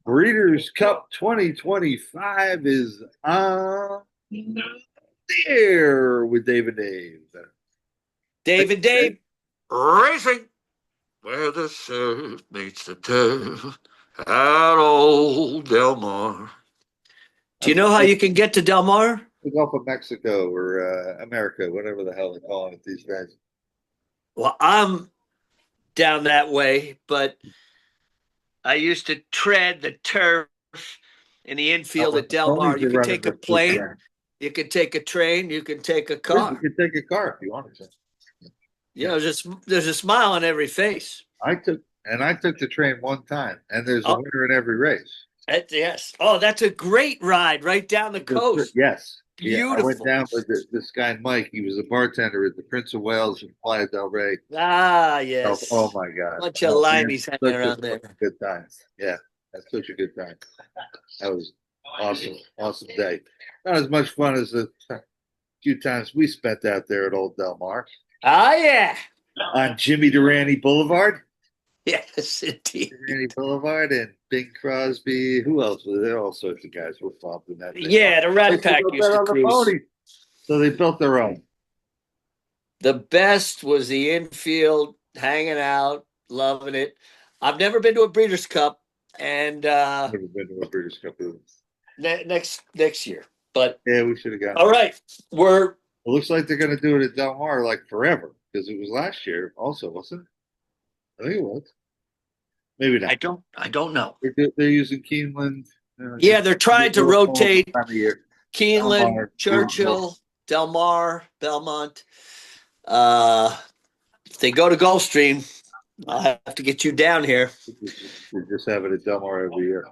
Breeders' Cup 2025 is on the air with David Dave. Dave, racing where the surf meets the turf at old Del Mar. Do you know how you can get to Del Mar? The Gulf of Mexico or America, whatever the hell they're calling it these days. Well, I'm down that way, but I used to tread the turf in the infield at Del Mar. You can take a plane, you can take a train, you can take a car. You can take a car if you wanted to. You know, there's a smile on every face. I took the train one time, and there's a winner in every race. Yes. Oh, that's a great ride right down the coast. Yes. Beautiful. Yeah, I went down with this guy, Mike. He was a bartender at the Prince of Wales in Playa del Rey. Ah, yes. Oh my God. Bunch of limeys hanging around there. Good times. Yeah. That's such a good time. That was awesome. Awesome day. Not as much fun as the few times we spent out there at Old Del Mar. Ah, yeah. On Jimmy Durante Boulevard. Yes, indeed. Durante Boulevard and Bing Crosby. Who else was there? All sorts of guys were involved in that thing. Yeah, the Rat Pack used to cruise. So they built their own. The best was the infield, hanging out, loving it. I've never been to a Breeders' Cup, and Never been to a Breeders' Cup next year. But yeah, we should have gone. All right, it looks like they're going to do it at Del Mar like forever because it was last year also, wasn't it? I think it was. Maybe not. I don't know. They're using Keeneland. Yeah, they're trying to rotate Keeneland, Churchill, Del Mar, Belmont. If they go to Gulfstream, I'll have to get you down here. We just have it at Del Mar every year.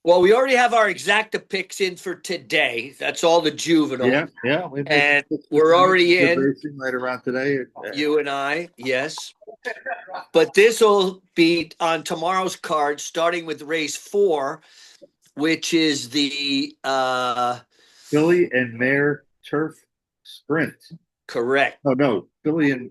Well, we already have our exacta picks in for today. That's all the juvenile. Yeah. And we're already in. Racing right around today. You and I, yes. But this will be on tomorrow's card, starting with race 4, which is the Filly and Mare Turf Sprint. Correct. Oh no, Filly and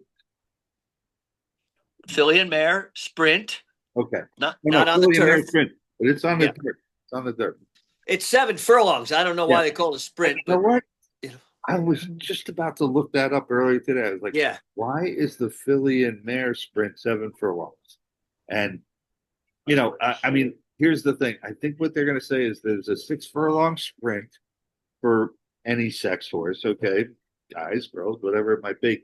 Mare Sprint. Okay. Not on the turf. Sprint, but it's on the dirt. It's on the dirt. It's 7 furlongs. I don't know why they call it a sprint. You know what? I was just about to look that up earlier today. I was like, why is the Filly and Mare Sprint 7 furlongs? And, I mean, here's the thing. I think what they're going to say is there's a 6 furlong sprint for any sex horse, okay? Guys, girls, whatever it might be.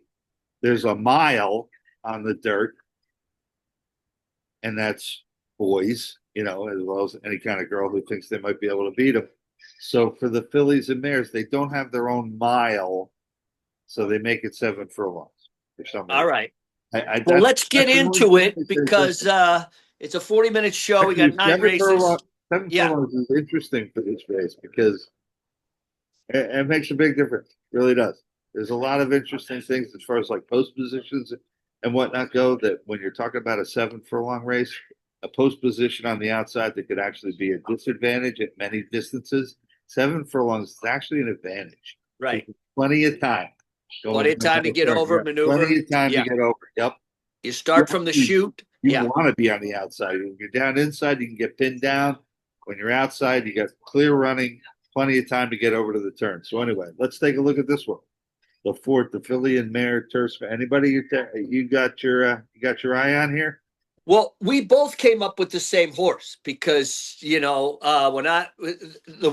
There's a mile on the dirt, and that's boys, as well as any kind of girl who thinks they might be able to beat them. So for the fillies and mares, they don't have their own mile, so they make it 7 furlongs for some reason. All right. Well, let's get into it because it's a 40-minute show. We got 9 races. 7 furlongs is interesting for this race because it makes a big difference. It really does. There's a lot of interesting things as far as like post positions and whatnot go that when you're talking about a 7 furlong race, a post position on the outside that could actually be a disadvantage at many distances. 7 furlongs is actually an advantage. Right. Plenty of time. Plenty of time to get over, maneuver. Plenty of time to get over. Yep. You start from the chute. You want to be on the outside. When you're down inside, you can get pinned down. When you're outside, you got clear running, plenty of time to get over to the turn. So anyway, let's take a look at this one. The fourth, the Filly and Mare Turf. Anybody you got your eye on here? Well, we both came up with the same horse because, the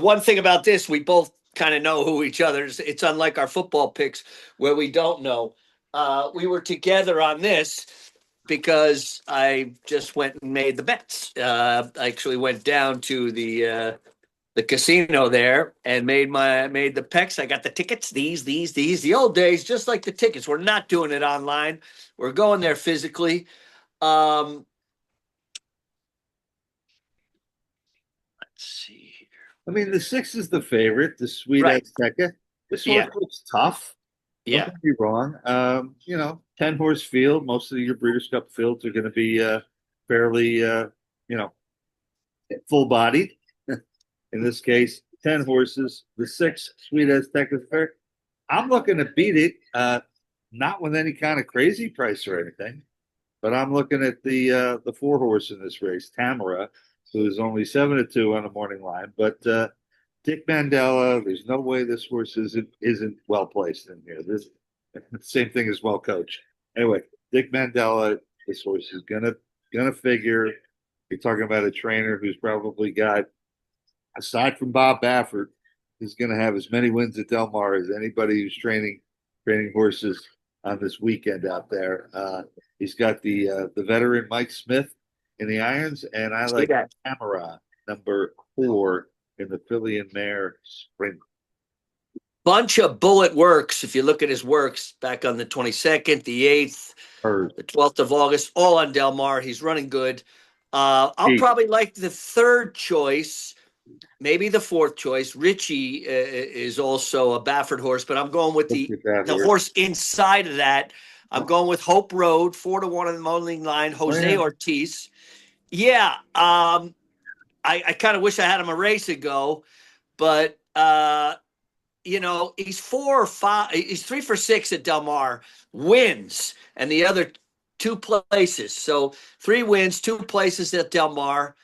one thing about this, we both kind of know who each other is. It's unlike our football picks where we don't know. We were together on this because I just went and made the bets. I actually went down to the casino there and made the picks. I got the tickets, these, the old days, just like the tickets. We're not doing it online. We're going there physically. Let's see here. I mean, the 6 is the favorite, the Sweet Azteca. This horse looks tough. Yeah. Don't be wrong. 10-horse field. Most of your Breeders' Cup fields are going to be fairly, full-bodied. In this case, 10 horses. The 6 Sweet Azteca fair. I'm looking to beat it. Not with any kind of crazy price or anything. but I'm looking at the four horse in this race, Tamara, who's only 7-2 on the morning line. But Dick Mandela, there's no way this horse isn't well placed in here. This same thing as well coached. Anyway, Dick Mandela, this horse is gonna figure. You're talking about a trainer who's probably got, aside from Bob Baffert, he's going to have as many wins at Del Mar as anybody who's training horses on this weekend out there. He's got the veteran Mike Smith in the irons, and I See like that? Tamara, number 4 in the filly and mare sprint. Bunch of bullet works. If you look at his works back on the 22nd, the 8th, the 12th of August, all on Del Mar. He's running good. I'll probably like the third choice, maybe the fourth choice. Richie is also a Baffert horse, but I'm going with the horse inside of that. I'm going with Hope Road, 4-1 on the morning line. Jose Ortiz. Yeah, I kind of wish I had him a race ago, but he's 4 or 5. He's 3 for 6 at Del Mar, wins, and the other 2 places. So 3 wins, 2 places at Del Mar.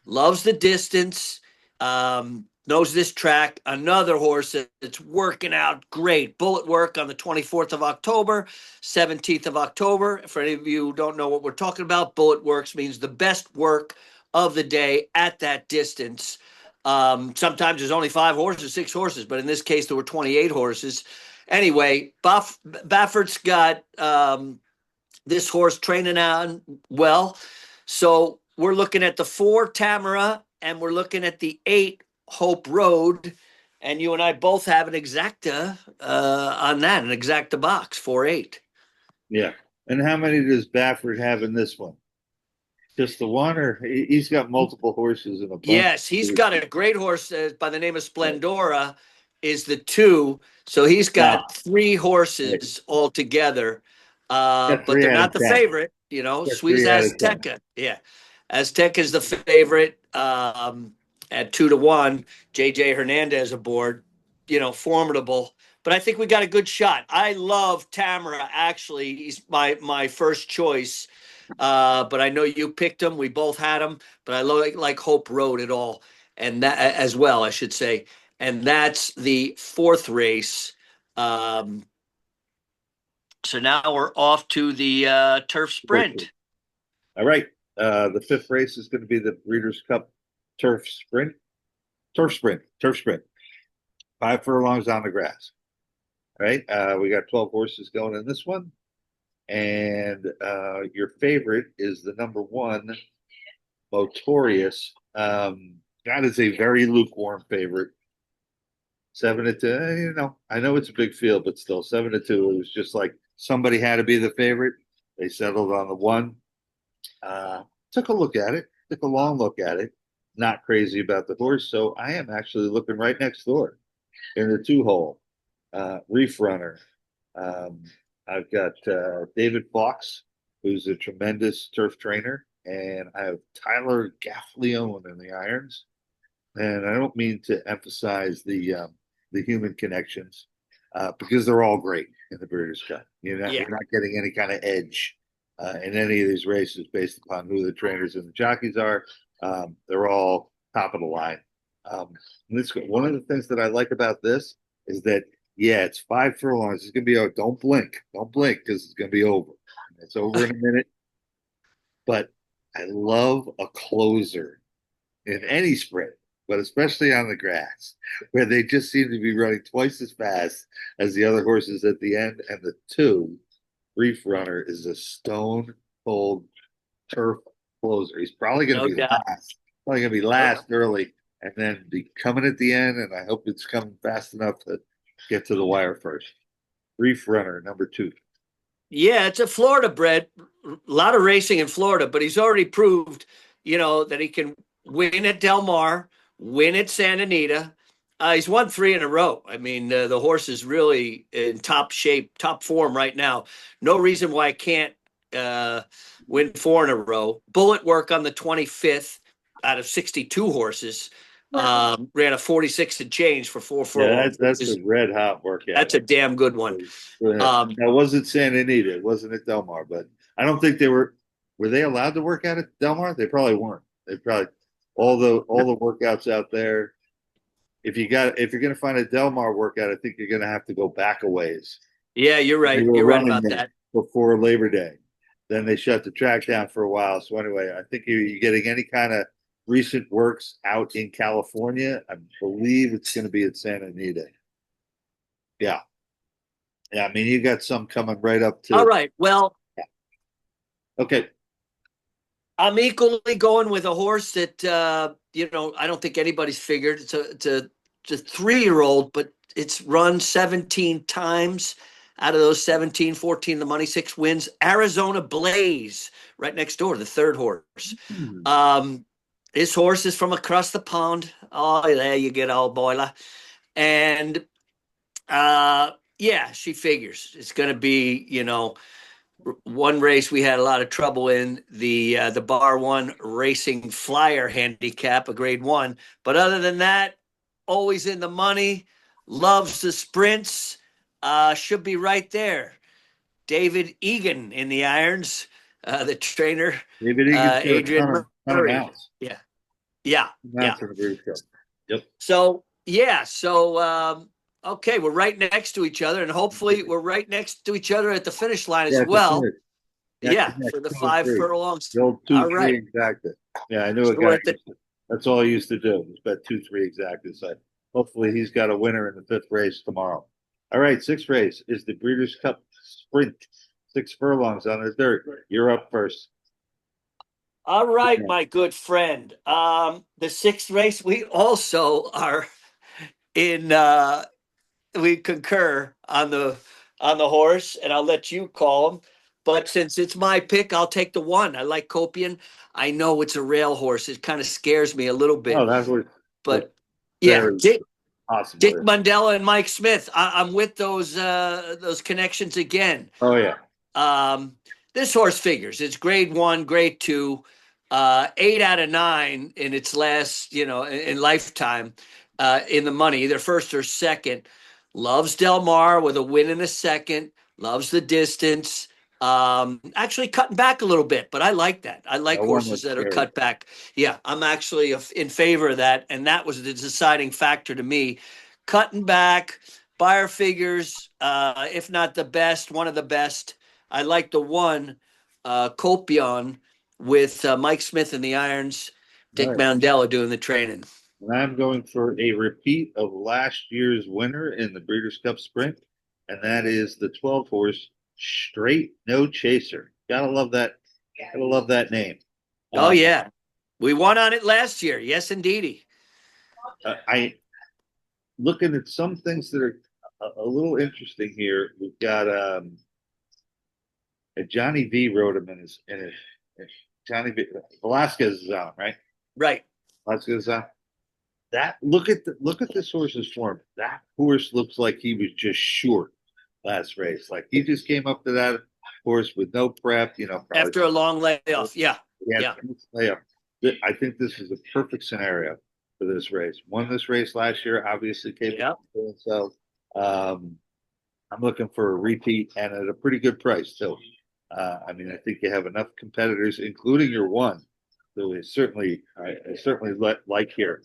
Loves the distance. Knows this track. Another horse that's working out great. Bullet work on the 24th of October, 17th of October. For any of you who don't know what we're talking about, bullet works means the best work of the day at that distance. Sometimes there's only 5 horses, 6 horses, but in this case there were 28 horses. Anyway, Baffert's got this horse training on well. So we're looking at the 4 Tamara and we're looking at the 8 Hope Road. And you and I both have an exacta on that, an exacta box, 4-8. Yeah. And how many does Baffert have in this one? Just the one, or he's got multiple horses in a bunch? Yes, he's got a great horse by the name of Splendora, is the 2. So he's got 3 horses altogether, but they're not the favorite. Sweet Azteca. Yeah, Azteca is the favorite at 2-1. JJ Hernandez aboard. Formidable. But I think we got a good shot. I love Tamara. Actually, he's my first choice. But I know you picked him. We both had him. But I like Hope Road at all, and that as well, I should say. And that's the 4th race. So now we're off to the turf sprint. All right. The 5th race is going to be the Breeders' Cup turf sprint. Turf sprint. 5 furlongs on the grass. All right. We got 12 horses going in this one. And your favorite is the number 1, Motorious. That is a very lukewarm favorite. 7-2. I know it's a big field, but still 7-2. It was just like somebody had to be the favorite. They settled on the 1. Took a look at it. Took a long look at it. Not crazy about the horse, so I am actually looking right next door in the 2-hole. Reef Runner. I've got David Fox, who's a tremendous turf trainer, and I have Tyler Gaffleone in the irons. And I don't mean to emphasize the human connections because they're all great in the Breeders' Cup. You're not getting any kind of edge in any of these races based upon who the trainers and the jockeys are. They're all top of the line. One of the things that I like about this is that, it's 5 furlongs. It's going to be over. Don't blink because it's going to be over. It's over in a minute. But I love a closer in any sprint, but especially on the grass, where they just seem to be running twice as fast as the other horses at the end. And the 2, Reef Runner, is a stone cold turf closer. He's probably going to be last. Probably going to be last early, and then be coming at the end. And I hope it's coming fast enough to get to the wire first. Reef Runner, number 2. Yeah, it's a Florida bred. A lot of racing in Florida, but he's already proved, that he can win at Del Mar, win at Santa Anita. He's won 3 in a row. I mean, the horse is really in top shape, top form right now. No reason why I can't win 4 in a row. Bullet work on the 25th out of 62 horses. Ran a 46 and change for 4 furlongs. That's a red hot workout. That's a damn good one. That wasn't Santa Anita. It wasn't at Del Mar, but I don't think they were. were they allowed to work out at Del Mar? They probably weren't. They probably all the workouts out there. If you're gonna find a Del Mar workout, I think you're gonna have to go back a ways. Yeah, you're They right. were You're right running about there that. before Labor Day. Then they shut the track down for a while. So anyway, I think you're getting any kind of recent works out in California. I believe it's going to be at Santa Anita. Yeah, yeah. I mean, you got some coming right up All to. right. Well, Okay. I'm equally going with a horse that I don't think anybody's figured. It's a 3-year-old, but it's run 17 times. Out of those 17, 14 the money, 6 wins. Arizona Blaze, right next door, the third horse. Hmm. This horse is from across the pond. Oh, there you get, old boiler. And yeah, she figures it's going to be, one race we had a lot of trouble in, the bar one racing flyer handicap, a grade 1. But other than that, always in the money, loves the sprints, should be right there. David Egan in the irons, the trainer, David Egan's got a Adrian ton of Murray. mounts. Yeah, yeah, yeah. Mounts in the British Cup. Yep. So yeah, okay, we're right next to each other, and hopefully we're right next to each other at the finish line as Yeah, the well. finish. Yeah, Neck, for the 5 2 and 3. furlongs. The old two All three right. exacta. Yeah, I knew So a we're guy. at the That's all I used to do. Was bet 2-3 exacta. So hopefully he's got a winner in the 5th race tomorrow. All right, 6th race is the Breeders' Cup Sprint. 6 furlongs on the dirt. You're up first. All right, my good friend. The 6th race, we also are in. We concur on the horse, and I'll let you call him. But since it's my pick, I'll take the 1. I like Copian. I know it's a rail horse. It kind of scares me a little bit. Oh, that's But yeah, very awesome. Dick Mandela and Mike Smith. I'm with those connections again. Oh yeah. This horse figures. It's grade 1, grade 2, 8 out of 9 in its last, in lifetime, in the money, either first or second. Loves Del Mar with a win in a second. Loves the distance. Actually cutting back a little bit, but I like that. I like horses that are cut back. Yeah, I'm actually in favor of that, and that was the deciding factor to me. Cutting back, buyer figures, if not the best, one of the best. I like the 1, Copion, with Mike Smith in the irons, Dick Mandela doing the training. And I'm going for a repeat of last year's winner in the Breeders' Cup Sprint, and that is the 12 horse Straight No Chaser. Gotta love that. Gotta love that name. Oh yeah, we won on it last year. Yes, indeedy. I looking at some things that are a little interesting here. We've got a Johnny V wrote him in his Johnny V. Velasquez is on, right? Right. Velasquez is on. That look at this horse's form. That horse looks like he was just short last race. Like he just came up to that horse with no prep, after a long layoff. Yeah. Layoff. I think this is a perfect scenario for this race. Won this race last year, obviously capable of doing so. I'm looking for a repeat and at a pretty good price too. I think you have enough competitors, including your 1. So I certainly like here.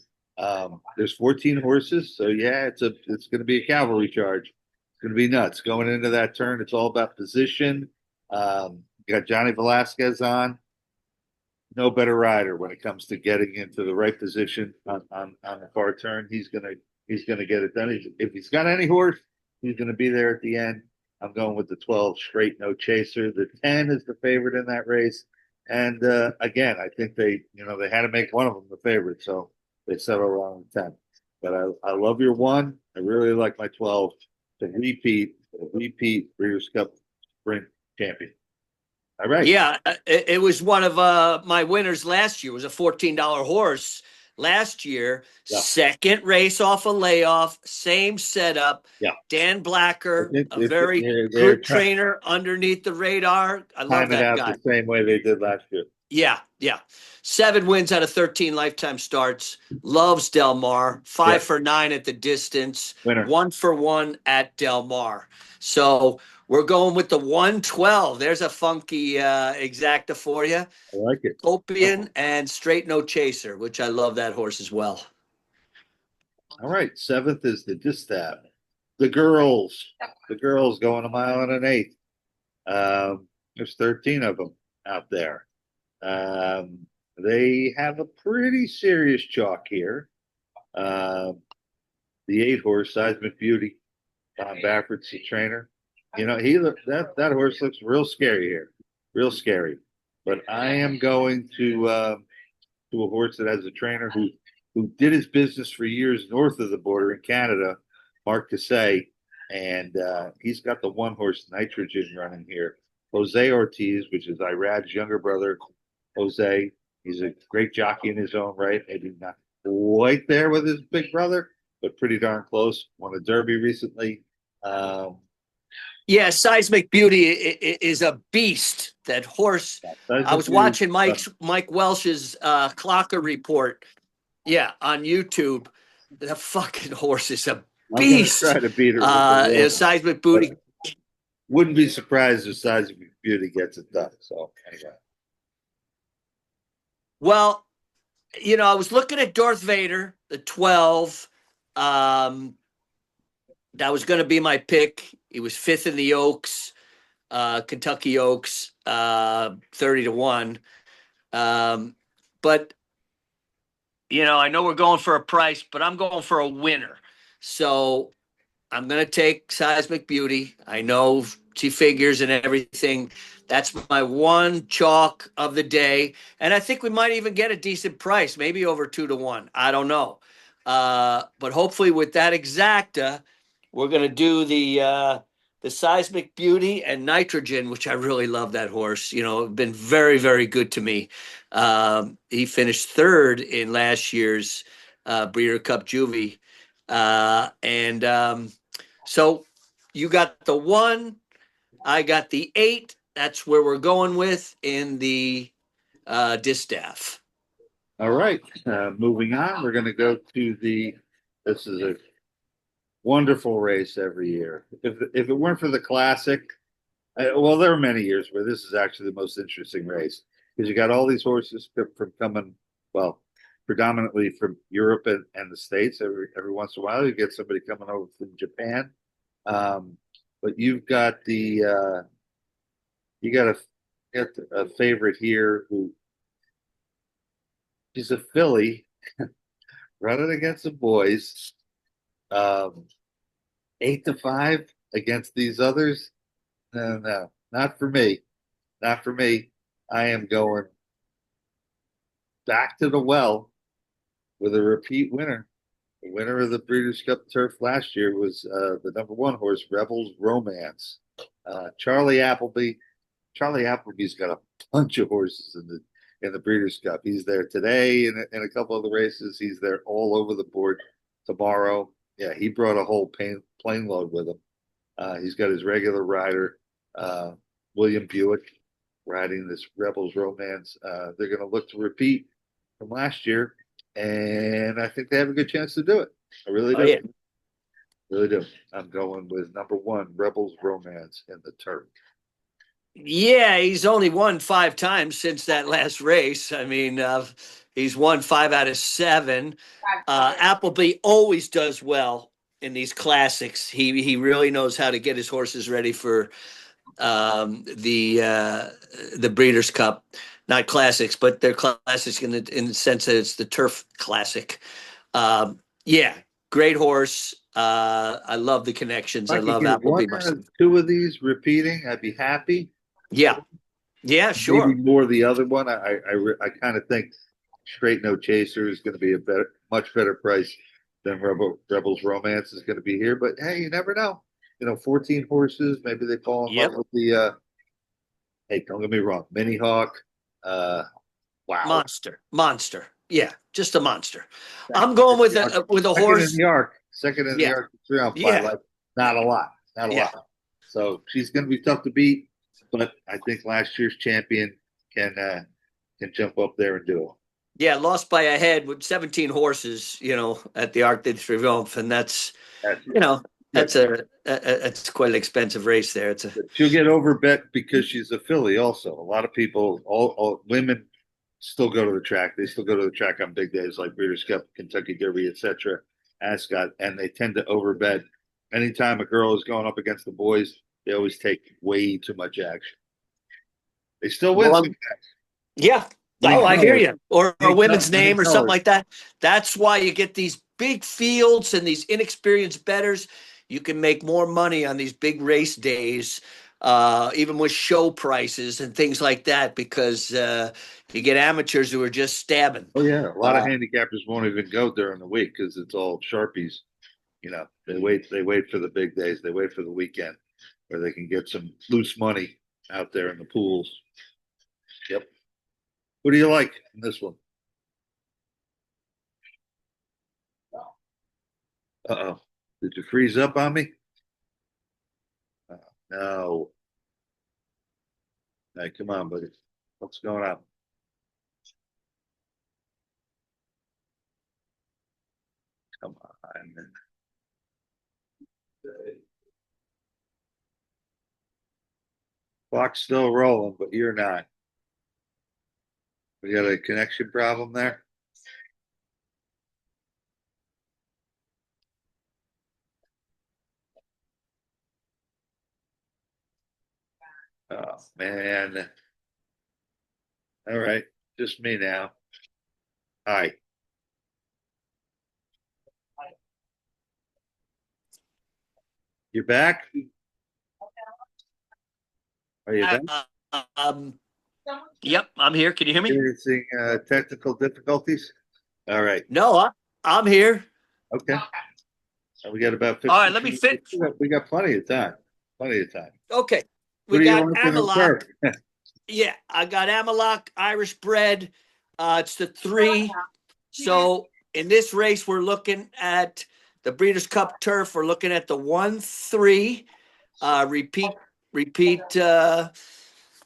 There's 14 horses, so yeah, it's going to be a cavalry charge. It's going to be nuts going into that turn. It's all about position. Got Johnny Velasquez on. No better rider when it comes to getting into the right position on the car turn. He's gonna get it done. If he's got any horse, he's gonna be there at the end. I'm going with the 12 Straight No Chaser. The 10 is the favorite in that race. And again, I think they had to make one of them the favorite, so they settled on the 10. But I love your 1. I really like my 12 to repeat Breeders' Cup Sprint champion. All right. Yeah, it was one of my winners last year. It was a $14 horse last year. Yeah. Second race off a layoff, same setup. Yeah. Dan Blacker, a very good trainer underneath the radar. I love that guy. The same way they did last year. Yeah. 7 wins out of 13 lifetime starts. Loves Del Mar. 5 for 9 at the distance. Winner. 1 for 1 at Del Mar. So We're going with the 112. There's a funky exacta for you. I like it. Copian and Straight No Chaser, which I love that horse as well. All right. Seventh is the Distaff. The girls. The girls going a mile and an eighth. There's 13 of them out there. They have a pretty serious chalk here. The 8-horse, Seismic Beauty. Don Baffert's the trainer. You know, that horse looks real scary here. Real scary. But I am going to a horse that has a trainer who did his business for years north of the border in Canada, Mark Cassay, and he's got the 1-horse Nitrogen running here. Jose Ortiz, which is Irad's younger brother. Jose, he's a great jockey in his own right. Maybe not quite there with his big brother, but pretty darn close. Won a Derby recently. Yeah, Seismic Beauty is a beast. That horse. I was watching Mike Welsh's Clocker report. Yeah, on YouTube. The fucking horse is a beast. I'm try to beat her. Seismic Beauty. Wouldn't be surprised if Seismic Beauty gets it done. So anyway. Well, you know, I was looking at Darth Vader, the 12. That was going to be my pick. He was 5th in the Oaks, Kentucky Oaks, 30-1. But, you know, I know we're going for a price, but I'm going for a winner. So I'm going to take Seismic Beauty. I know she figures and everything. That's my one chalk of the day. And I think we might even get a decent price, maybe over 2-1. I don't know. But hopefully with that exacta, we're going to do the Seismic Beauty and Nitrogen, which I really love that horse. You know, been very, very good to me. He finished 3rd in last year's Breeder Cup Juvie. So you got the 1, I got the 8. That's where we're going with in the Distaff. All right. Moving on, we're going to go to this is a wonderful race every year. If it weren't for the Classic, well, there are many years where this is actually the most interesting race because you got all these horses from coming, well, predominantly from Europe and the States. Every once in a while, you get somebody coming over from Japan. But you've got you got a favorite here who she's a filly running against the boys. 8-5 against these others. No, not for me. Not for me. I am going back to the well with a repeat winner. The winner of the Breeders' Cup Turf last year was the number 1 horse, Rebels Romance. Charlie Appleby. Charlie Appleby's got a bunch of horses in the Breeders' Cup. He's there today in a couple of the races. He's there all over the board tomorrow. Yeah, he brought a whole plane load with him. He's got his regular rider, William Buick, riding this Rebels Romance. They're going to look to repeat from last year, and I think they have a good chance to do it. I really do. Yeah. Really do. I'm going with number 1, Rebels Romance in the Turf. Yeah, he's only won 5 times since that last race. I mean, he's won 5 out of 7. Appleby always does well in these classics. He really knows how to get his horses ready for the Breeders' Cup. Not classics, but they're classics in the sense that it's the Turf Classic. Yeah, great horse. I love the connections. I love Appleby. 2 of these repeating, I'd be happy. Yeah, sure. Maybe more the other one. I kind of think Straight No Chaser is going to be a much better price than Rebels Romance is going to be here. But hey, you never know. You know, 14 horses. Maybe they fall in love with the. Hey, don't get me wrong, Mini Hawk. Wow, monster. Yeah, just a monster. I'm going with a horse. Second in the arc, 3 on 5. Yeah. Like, not a lot. So she's going to be tough to beat. But I think last year's champion can jump up there and do it. Yeah, lost by a head with 17 horses, you know, at the Arc de Triomphe, and that's you know, That's quite an expensive race there. She'll get overbet because she's a filly. Also, a lot of people, all women, still go to the track. They still go to the track on big days like Breeders' Cup, Kentucky Derby, etc. Ascot, and they tend to overbet. Anytime a girl is going up against the boys, they always take way too much action. They still win. Well, yeah. Oh, I hear you. Or a women's name or something like that. That's why you get these big fields and these inexperienced bettors. You can make more money on these big race days, even with show prices and things like that, because you get amateurs who are just stabbing. Oh yeah, a lot of handicappers won't even go during the week because it's all sharpies. You know, they wait for the big days. They wait for the weekend where they can get some loose money out there in the pools. Yep. Who do you like in this one? Uh-oh. Did you freeze up on me? No. Hey, come on, buddy. What's going on? Come on. Clock's still rolling, but you're not. We got a connection problem there. Oh man. All right. Just me now. Hi. You're back? Are you back? Yep, I'm here. Can you hear me? Experiencing technical difficulties? All right. No, I'm here. Okay. So we got about 15 All right, let me fit. We got plenty of time. Plenty of time. Okay. We got Amalok. Yeah, I got Amalok, Irish bred. It's the 3. So in this race, we're looking at the Breeders' Cup turf. We're looking at the 1-3.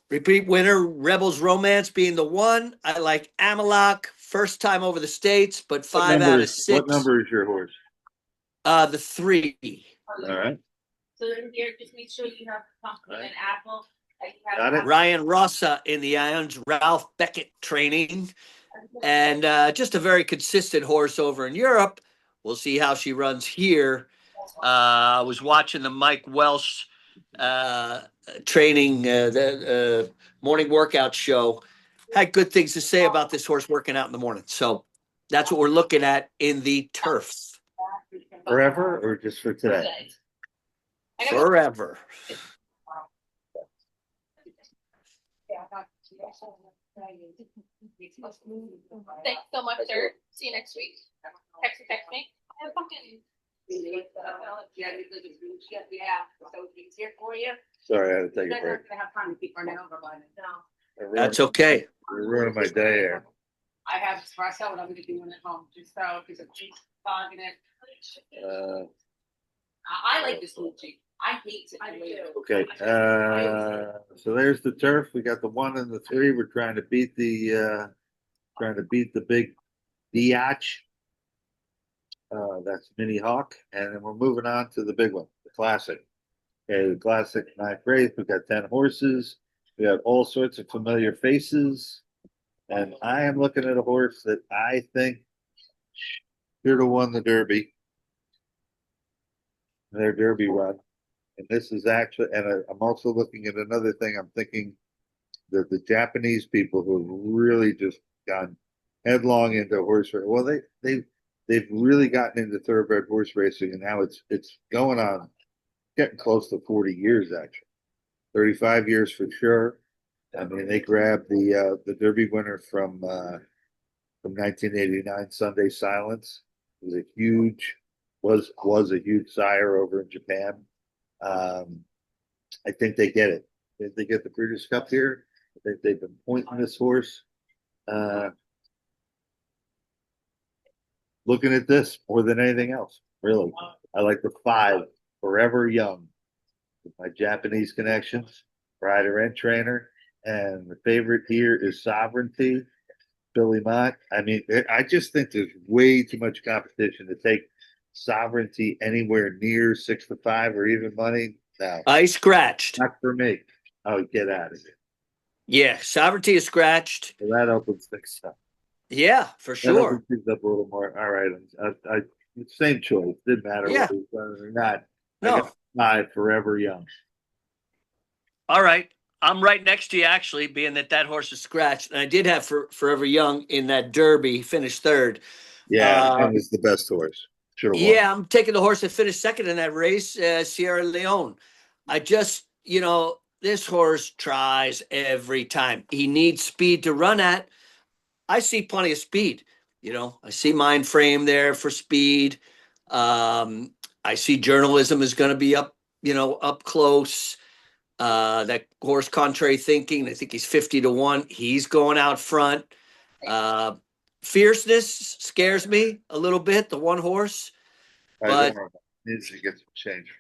Repeat winner, Rebels Romance being the 1. I like Amalok, first time over the States, but 5 out of 6. What number is your horse? The 3. All right. So then here, just make sure you have pumpkin and apple. Got it. Ryan Rossa in the irons, Ralph Beckett training, and just a very consistent horse over in Europe. We'll see how she runs here. I was watching the Mike Welsh training, the morning workout show. Had good things to say about this horse working out in the morning. So that's what we're looking at in the turf. Forever or just for today? Forever. Thanks so much, sir. See you next week. Text me. Sorry, I had to take a break. That's okay. You're ruining my day here. I have espresso and I'm going to do it at home just so because of cheese fog in it. I like this little cheese. I hate it. Okay. So there's the turf. We got the 1 and the 3. We're trying to beat the big Biatch. That's Mini Hawk, and then we're moving on to the big one, the classic. Okay, the classic 9th race. We've got 10 horses. We have all sorts of familiar faces, and I am looking at a horse that I think should have won the Derby, their Derby run. And this is actually, and I'm also looking at another thing. I'm thinking that the Japanese people who have really just gone headlong into horse racing. Well, they've really gotten into thoroughbred horse racing, and now it's going on, getting close to 40 years actually, 35 years for sure. I mean, they grabbed the Derby winner from 1989, Sunday Silence. It was a huge sire over in Japan. I think they get it. They get the Breeders' Cup here. I think they've been pointing this horse. Looking at this more than anything else, really. I like the 5, Forever Young, with my Japanese connections, rider and trainer. And the favorite here is Sovereignty, Billy Mott. I mean, I just think there's way too much competition to take Sovereignty anywhere near 6-5 or even money? No, I scratched. not for me. Oh, get out of here. Yeah, Sovereignty is scratched. So that opens things up. Yeah, for That sure. opens things up a little more. All right, same choice. Didn't matter Yeah. whether it was done or not. I No. got 5 Forever Young. All right. I'm right next to you, actually, being that horse is scratched. And I did have Forever Young in that Derby, finished third. Yeah, and it's the best horse. Should have won. Yeah, I'm taking the horse that finished second in that race, Sierra Leone. I just, this horse tries every time. He needs speed to run at. I see plenty of speed. I see Mind Frame there for speed. I see Journalism is going to be up, up close. That horse Contrary Thinking, I think he's 50-1. He's going out front. Fierceness scares me a little bit, the one horse. But needs to get some change.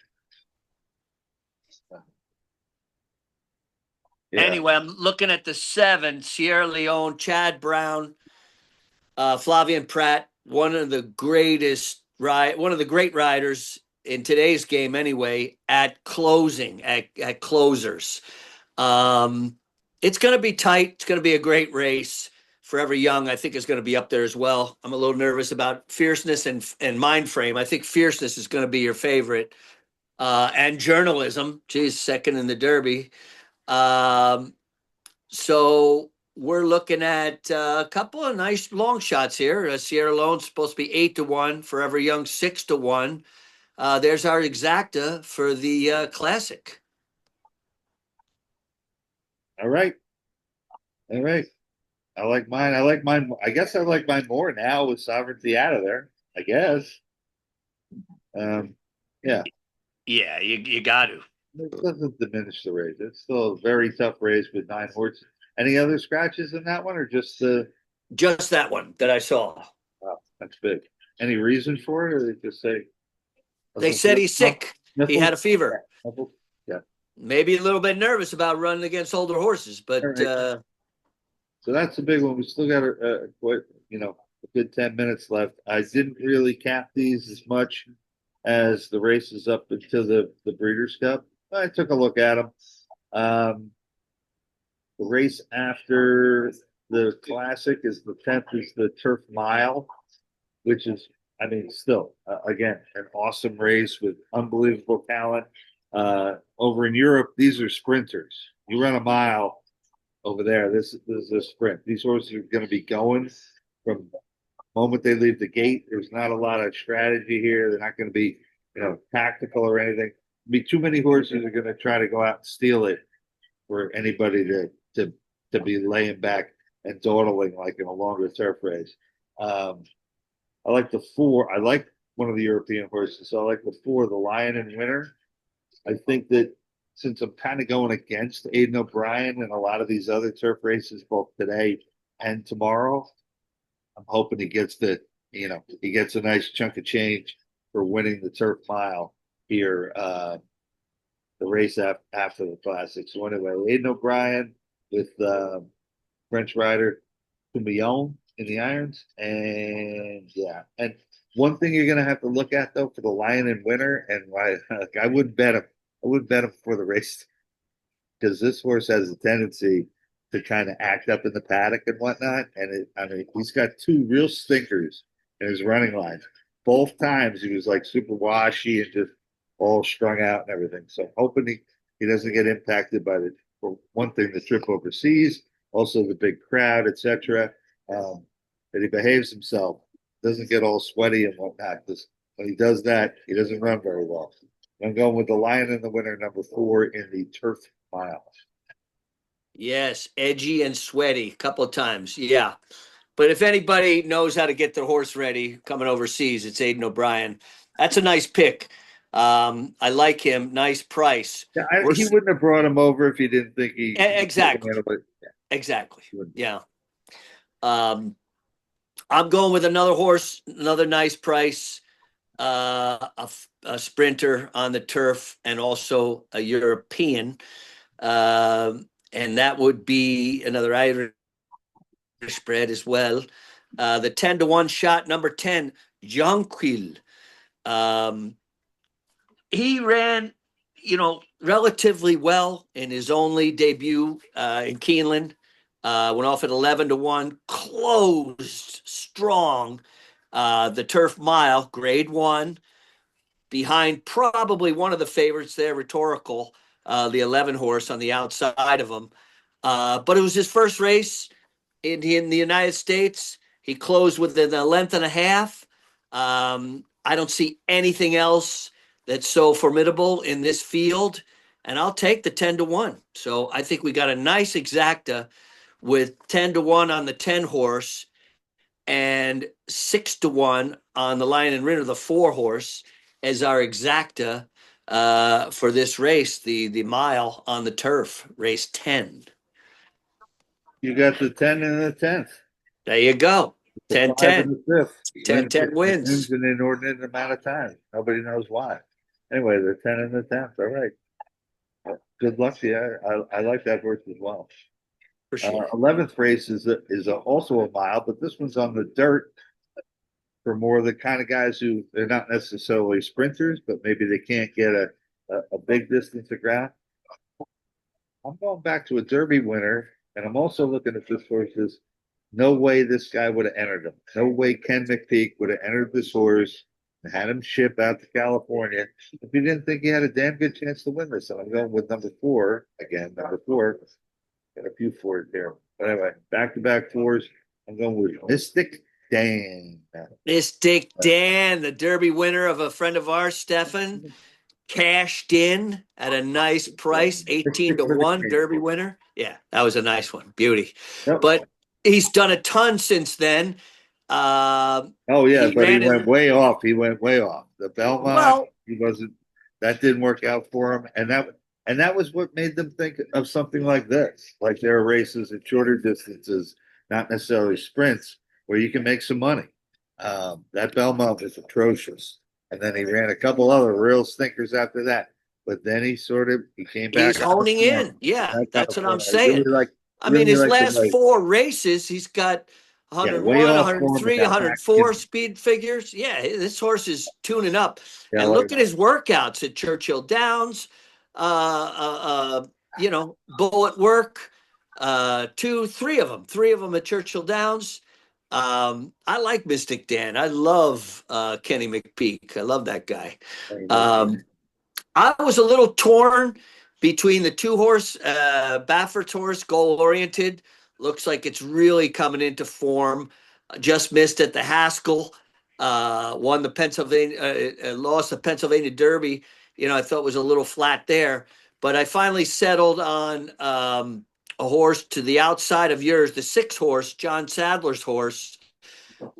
Yeah. Anyway, I'm looking at the 7, Sierra Leone, Chad Brown, Flavian Pratt, one of the great riders in today's game anyway, at closing, at closers. It's going to be tight. It's going to be a great race. Forever Young, I think, is going to be up there as well. I'm a little nervous about Fierceness and Mind Frame. I think Fierceness is going to be your favorite. And Journalism, geez, second in the Derby. So we're looking at a couple of nice long shots here. Sierra Leone's supposed to be 8-1, Forever Young 6-1. There's our exacta for the Classic. All right. I like mine. I guess I like mine more now with Sovereignty out of there. I guess. Yeah. Yeah, you got to. It doesn't diminish the race. It's still a very tough race with 9 horses. Any other scratches in that one, or just the? Just that one that I saw. Wow, that's big. Any reason for it, or they just say? They said he's sick. He had a fever. Yeah. Maybe a little bit nervous about running against older horses, but. Right. So that's a big one. We still got a good 10 minutes left. I didn't really cap these as much as the races up into the Breeders' Cup. I took a look at them. The race after the Classic is the 10th, is the Turf Mile, which is, still, again, an awesome race with unbelievable talent. Over in Europe, these are sprinters. You run a mile over there. This is a sprint. These horses are going to be going from the moment they leave the gate. There's not a lot of strategy here. They're not going to be, tactical or anything. Be too many horses are going to try to go out and steal it for anybody to be laying back and dawdling like in a longer turf race. I like the 4. I like one of the European horses. So I like the 4, the Lion and Winner. I think that since I'm kind of going against Aidan O'Brien and a lot of these other turf races, both today and tomorrow, I'm hoping he gets he gets a nice chunk of change for winning the Turf Mile here, the race after the Classic. So anyway, Aidan O'Brien with French rider Coumillon in the irons, and one thing you're going to have to look at though for the Lion and Winner, and I wouldn't bet him. I wouldn't bet him before the race because this horse has a tendency to kind of act up in the paddock and whatnot. And he's got 2 real stinkers in his running lines. Both times he was like super washy and just all strung out and everything. So I'm hoping he doesn't get impacted by for one thing, the trip overseas, also the big crowd, etc. That he behaves himself, doesn't get all sweaty and whatnot. Because when he does that, he doesn't run very well. I'm going with the Lion and the Winner, number 4 in the Turf Mile. Yes, edgy and sweaty a couple of times. Yeah. But if anybody knows how to get their horse ready coming overseas, it's Aidan O'Brien. That's a nice pick. I like him. Nice price. Yeah, he wouldn't have brought him over if he didn't think he exactly. Exactly. Yeah. I'm going with another horse, another nice price. A sprinter on the turf and also a European. And that would be another Irish spread as well. The 10-1 shot, number 10, Jonquil. He ran, relatively well in his only debut in Keeneland. Went off at 11-1, closed strong. The Turf Mile, grade 1, behind probably one of the favorites there, Rhetorical, the 11 horse on the outside of him. But it was his first race in the United States. He closed within a length and a half. I don't see anything else that's so formidable in this field, and I'll take the 10-1. So I think we got a nice exacta with 10-1 on the 10 horse and 6-1 on the Lion and Ritter, the 4 horse, as our exacta for this race, the mile on the turf, race 10. You got the 10 and the 10th. There you go. 10-10. And the 5th. 10-10 wins. Wins an inordinate amount of time. Nobody knows why. Anyway, the 10 and the 10th. All right. Good luck to you. I like that horse as well. For sure. 11th race is also a mile, but this one's on the dirt for more of the kind of guys who they're not necessarily sprinters, but maybe they can't get a big distance of ground. I'm going back to a Derby winner, and I'm also looking at this horse as no way this guy would have entered him. No way Ken McPeak would have entered this horse and had him ship out to California if he didn't think he had a damn good chance to win this. So I'm going with number 4 again. Number 4. Got a few 4s here. But anyway, back-to-back 4s. I'm going with Mystic Dan. Mystic Dan, the Derby winner of a friend of ours, Stefan, cashed in at a nice price, 18-1 Derby winner. Yeah, that was a nice one. Beauty. Yep. But he's done a ton since then. But he went way off. The Belmont, he wasn't. That didn't work out for him, and that was what made them think of something like this. Like there are races at shorter distances, not necessarily sprints, where you can make some money. That Belmont was atrocious, and then he ran a couple other real stinkers after that. But then he came back. He's honing in. Yeah, that's what I'm saying. His last 4 races, he's got 101, 103, 104 speed figures. Yeah, this horse is tuning up. Yeah, and look at his workouts at Churchill Downs. Bullet Work. 3 of them at Churchill Downs. I like Mystic Dan. I love Kenny McPeak. I love that guy. I was a little torn between the 2 horse, Baffert's horse, Goal Oriented. Looks like it's really coming into form. Just missed at the Haskell. Won the Pennsylvania, lost the Pennsylvania Derby. I thought was a little flat there. But I finally settled on a horse to the outside of yours, the 6 horse, John Sadler's horse,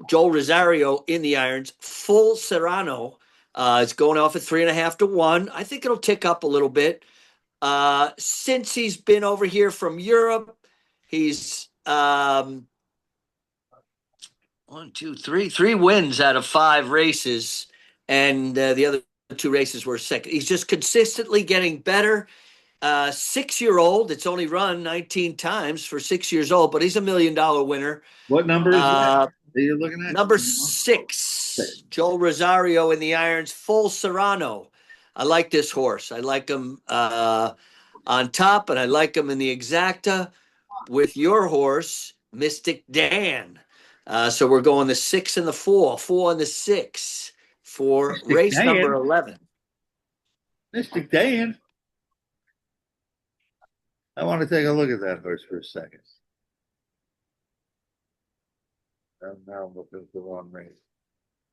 Joel Rosario in the irons, Full Serrano. It's going off at 3.5-1. I think it'll tick up a little bit. Since he's been over here from Europe, he's 1, 2, 3 wins out of 5 races, and the other 2 races were second. He's just consistently getting better. 6-year-old. It's only run 19 times for 6 years old, but he's $1 million winner. What number is that you're looking at? Number 6, Joel Rosario in the irons, Full Serrano. I like this horse. I like him on top, and I like him in the exacta with your horse, Mystic Dan. So we're going the 6 and the 4 and the 6 for Mystic race Dan. Number 11. Mystic Dan. I want to take a look at that horse for a second. Now I'm looking at the wrong race.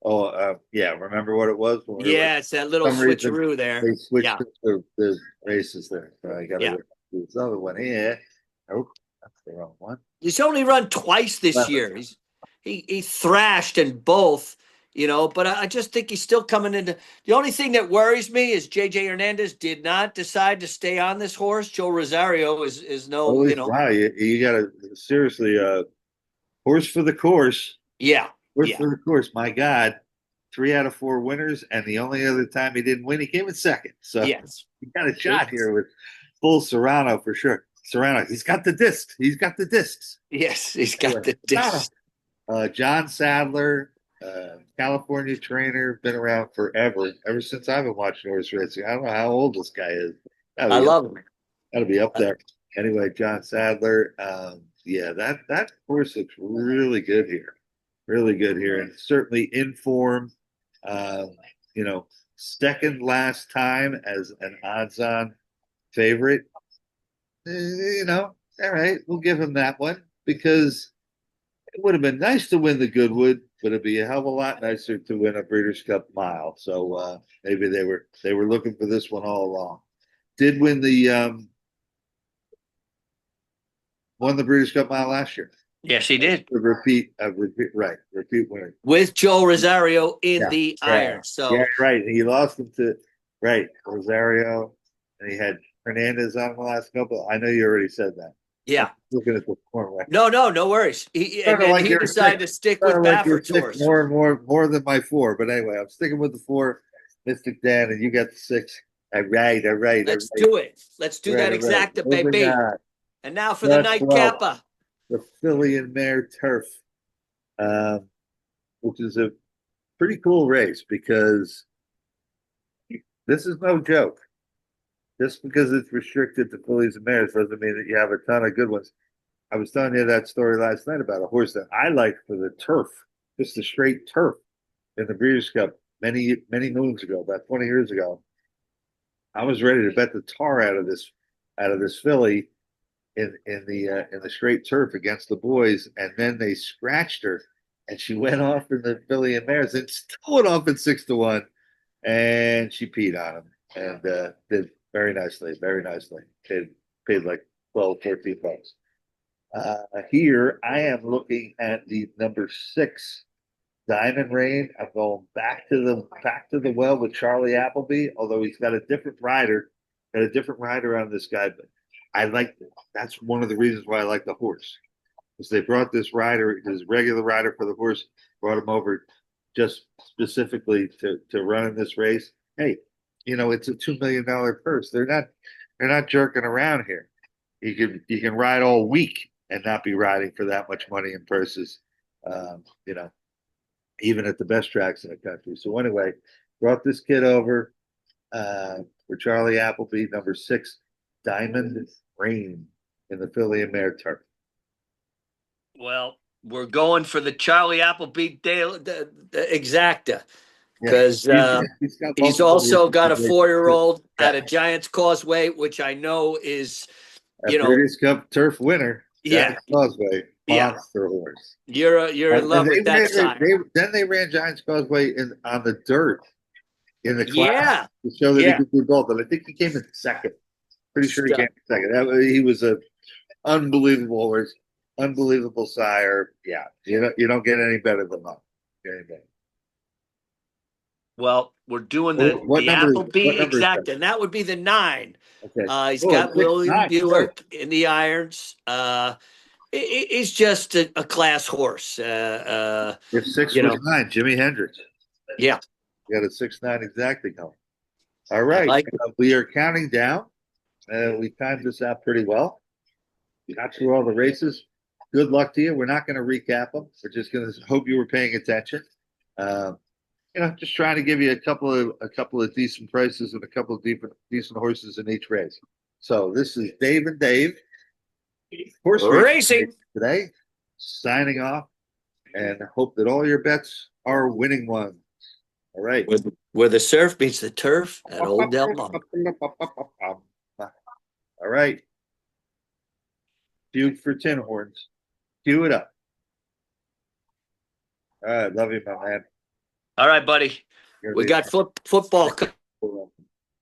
Remember what it was? It's that little switcheroo there. They switched the races there. So I got to do this other one here. Oh, that's the wrong one. He's only run twice this year. He thrashed in both, but I just think he's still coming into. The only thing that worries me is JJ Hernandez did not decide to stay on this horse. Joe Rosario is no, Wow, you got to seriously horse for the course. Yeah. Horse for the course. My God, 3 out of 4 winners, and the only other time he didn't win, he came in second. So he got a shot here with Full Serrano for sure. Serrano, he's got the discs. Yes, he's got the discs. John Sadler, California trainer, been around forever, ever since I've been watching horse racing. I don't know how old this guy is. I love him. Gotta be up there. Anyway, John Sadler. Yeah, that horse looks really good here. Really good here. And certainly in form. Um, you know, second last time as an odds-on favorite. You know, all right, we'll give him that one because it would have been nice to win the Goodwood, but it'd be a hell of a lot nicer to win a Breeders' Cup Mile. So maybe they were looking for this one all along. Did win the won the Breeders' Cup Mile last year. Yes, he did. Repeat winner with Joe Rosario in yeah, the yeah, iron. So yeah, right. He lost him to Rosario, and he had Hernandez on the last couple. I know you already said that. yeah. I'm looking at the form right. No worries. And then he decided to stick with Baffert's horse. More and more than my 4. But anyway, I'm sticking with the 4, Mystic Dan, and you got the 6. All right. Let's do it. Let's do that exacta, baby. And now for the nightcapper. The Filly and Mare Turf, which is a pretty cool race because this is no joke. Just because it's restricted to fillies and mares doesn't mean that you have a ton of good ones. I was telling you that story last night about a horse that I liked for the turf, just the straight turf in the Breeders' Cup many moons ago, about 20 years ago. I was ready to bet the tar out of this filly in the straight turf against the boys, and then they scratched her, and she went off in the filly and mares and still went off at 6-1, and she peed on him and did very nicely. Paid like 12, 14 bucks. Here I am looking at the number 6 Diamond Rain. I'm going back to the well with Charlie Appleby, although he's got a different rider. Got a different rider on this guy, but that's one of the reasons why I like the horse. Because they brought this rider, his regular rider for the horse, brought him over just specifically to run in this race. Hey, it's a $2 million purse. They're not jerking around here. You can ride all week and not be riding for that much money in purses. Even at the best tracks in the country. So anyway, brought this kid over for Charlie Appleby, number 6, Diamond Rain in the Filly and Mare Turf. Well, we're going for the Charlie Appleby exacta because he's also got a 4-year-old at a Giants Causeway, which I know is Breeders' Cup Turf winner. Yeah, Giants Causeway, monster horse. You're in love with that side. Then they ran Giants Causeway on the dirt in the class to show that he could do both. And I think he came in second. Pretty sure he came in second. He was a unbelievable horse, unbelievable sire. Yeah, you don't get any better than that. Well, we're doing the Appleby exact, and that would be the 9. Okay. He's got William Buick in the irons. He's just a class horse. If 6 was 9, Jimi Hendrix. Yeah. You got a 6-9 exactly going. All right. We are counting down. We timed this out pretty well. We got through all the races. Good luck to you. We're not going to recap them. We're just going to hope you were paying attention. Just trying to give you a couple of decent prices and a couple of decent horses in each race. So this is Dave and Dave. Horse racing today, signing off, and hope that all your bets are winning ones. All right. Where the surf meets the turf at Old Del Mar. All right. Feud for tin horns. Cue it up. All right. Love you, my man. All right, buddy. We got football.